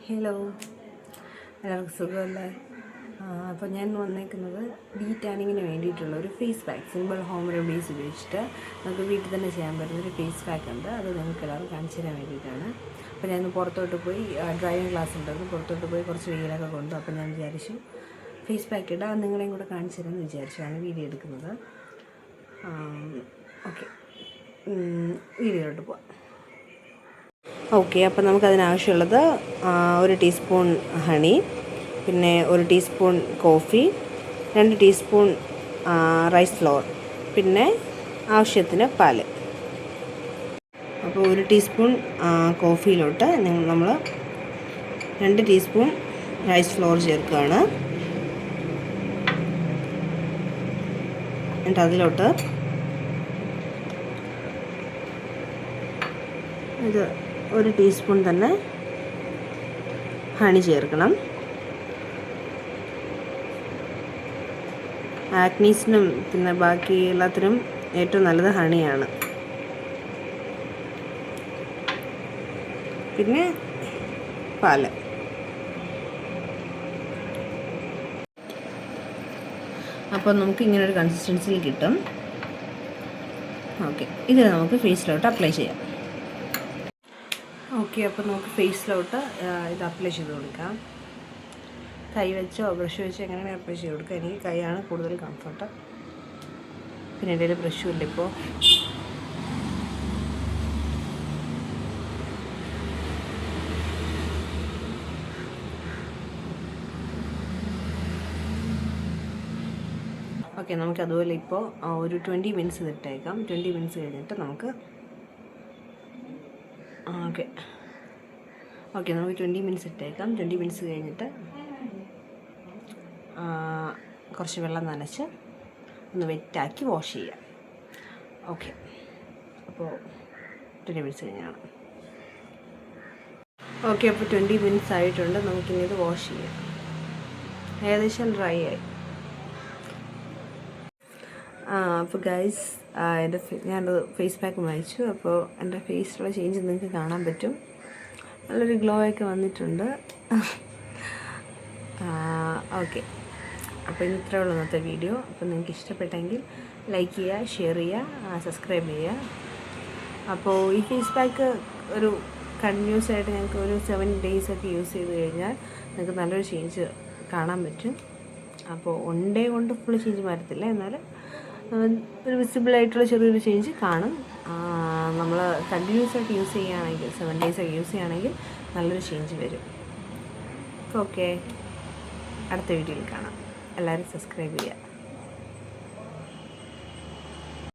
Hello, എല്ലാവർക്കും സുഖമല്ലേ? അപ്പോൾ ഞാൻ വന്നേക്കുന്നത് ടാനിങ്ങിന് വേണ്ടിയിട്ടുള്ള ഒരു face pack, simple home remedies ഉപയോഗിച്ചിട്ട് നമുക്ക് വീട്ടിൽ തന്നെ ചെയ്യാൻ പറ്റുന്നൊരു ഫേസ് പാക്ക് ഉണ്ട്. അത് നിങ്ങൾക്ക് എല്ലാവരും കാണിച്ചു തരാൻ വേണ്ടിയിട്ടാണ്. അപ്പോൾ ഞാൻ പുറത്തോട്ട് പോയി ഡ്രൈവിംഗ് ക്ലാസ് ഉണ്ടായിരുന്നു, പുറത്തോട്ട് പോയി കുറച്ച് വെയിലൊക്കെ കൊണ്ടു. അപ്പോൾ ഞാൻ വിചാരിച്ചു ഫേസ് പാക്ക് ഇടാം, നിങ്ങളെയും കൂടെ കാണിച്ചു തരാമെന്ന് വിചാരിച്ചാണ് വീഡിയോ എടുക്കുന്നത്. ഓക്കെ, വീഡിയോയിലോട്ട് പോവാം. ഓക്കെ, അപ്പോൾ നമുക്കതിനാവശ്യമുള്ളത് 1 ടീസ്പൂൺ ഹണി, പിന്നെ 1 teaspoon coffee, 2 teaspoon rice flour, പിന്നെ ആവശ്യത്തിന് പാൽ. അപ്പോൾ 1 ടീസ്പൂൺ കോഫിയിലോട്ട് നമ്മൾ 2 ടീസ്പൂൺ റൈസ് ഫ്ലോർ ചേർക്കുകയാണ്. എന്നിട്ട് അതിലോട്ട് ഇത് 1 ടീസ്പൂൺ തന്നെ ഹണി ചേർക്കണം. ആക്നീസിനും പിന്നെ ബാക്കി എല്ലാത്തിനും ഏറ്റവും നല്ലത് ഹണിയാണ്. പിന്നെ പാല്. അപ്പോൾ നമുക്ക് ഇങ്ങനൊരു കൺസിസ്റ്റൻസിയിൽ കിട്ടും. ഓക്കെ, ഇത് നമുക്ക് ഫേസിലോട്ട് അപ്ലൈ ചെയ്യാം. ഓക്കെ, അപ്പോൾ നമുക്ക് ഫേസിലോട്ട് ഇത് അപ്ലൈ ചെയ്ത് കൊടുക്കാം. കൈ വെച്ചോ ബ്രഷ് വെച്ചോ എങ്ങനെ അപ്ലൈ ചെയ്ത് കൊടുക്കുക. എനിക്ക് കൈയാണ് കൂടുതൽ കംഫർട്ട്. പിന്നെ എൻ്റെ കയ്യിൽ ബ്രഷും ഇല്ല ഇപ്പോൾ. ഓക്കെ, നമുക്ക് അതുപോലെ ഇപ്പോൾ ഒരു 20 മിനിറ്റ്സ് ഇട്ടേക്കാം. 20 മിനിറ്റ്സ് കഴിഞ്ഞിട്ട് നമുക്ക് ഓക്കെ നമുക്ക് 20 മിനിറ്റ്സ് ഇട്ടേക്കാം. 20 മിനിറ്റ്സ് കഴിഞ്ഞിട്ട് കുറച്ച് വെള്ളം നനച്ച് ഒന്ന് വെറ്റാക്കി വാഷ് ചെയ്യാം. ഓക്കെ, അപ്പോൾ 20 മിനിറ്റ്സ് കഴിഞ്ഞാണ്. ഓക്കെ, അപ്പോൾ 20 മിനിറ്റ്സ് ആയിട്ടുണ്ട്. നമുക്കിനി ഇത് വാഷ് ചെയ്യാം. ഏകദേശം ഡ്രൈ ആയി. അപ്പോൾ ഗൈസ്, ഞാനത് ഫേസ് പാക്ക് വാങ്ങിച്ചു. അപ്പോൾ എൻ്റെ ഫേസിലുള്ള ചേഞ്ച് നിങ്ങൾക്ക് കാണാൻ പറ്റും. നല്ലൊരു ഗ്ലോ ഒക്കെ വന്നിട്ടുണ്ട്. ഓക്കെ, അപ്പോൾ ഇത്രയേ ഉള്ളൂ ഇന്നത്തെ വീഡിയോ. അപ്പോൾ നിങ്ങൾക്ക് ഇഷ്ടപ്പെട്ടെങ്കിൽ ലൈക്ക് ചെയ്യുക, ഷെയർ ചെയ്യുക, സബ്സ്ക്രൈബ് ചെയ്യുക. അപ്പോൾ ഈ ഫേസ് പാക്ക് ഒരു കണ്ടിന്യൂസ് ആയിട്ട് ഞങ്ങൾക്ക് ഒരു 7 days ഒക്കെ യൂസ് ചെയ്ത് കഴിഞ്ഞാൽ നിങ്ങൾക്ക് നല്ലൊരു ചേഞ്ച് കാണാൻ പറ്റും. അപ്പോൾ 1 day കൊണ്ട് ഫുൾ ചേഞ്ച് വരത്തില്ല, എന്നാലും ഒരു വിസിബിളായിട്ടുള്ള ചെറിയൊരു ചേഞ്ച് കാണും. നമ്മൾ കണ്ടിന്യൂസ് ആയിട്ട് യൂസ് ചെയ്യുകയാണെങ്കിൽ 7 days ഒക്കെ യൂസ് ചെയ്യുകയാണെങ്കിൽ നല്ലൊരു ചേഞ്ച് വരും. ഓക്കെ, അടുത്ത വീഡിയോയിൽ കാണാം. എല്ലാവരും സബ്സ്ക്രൈബ് ചെയ്യുക.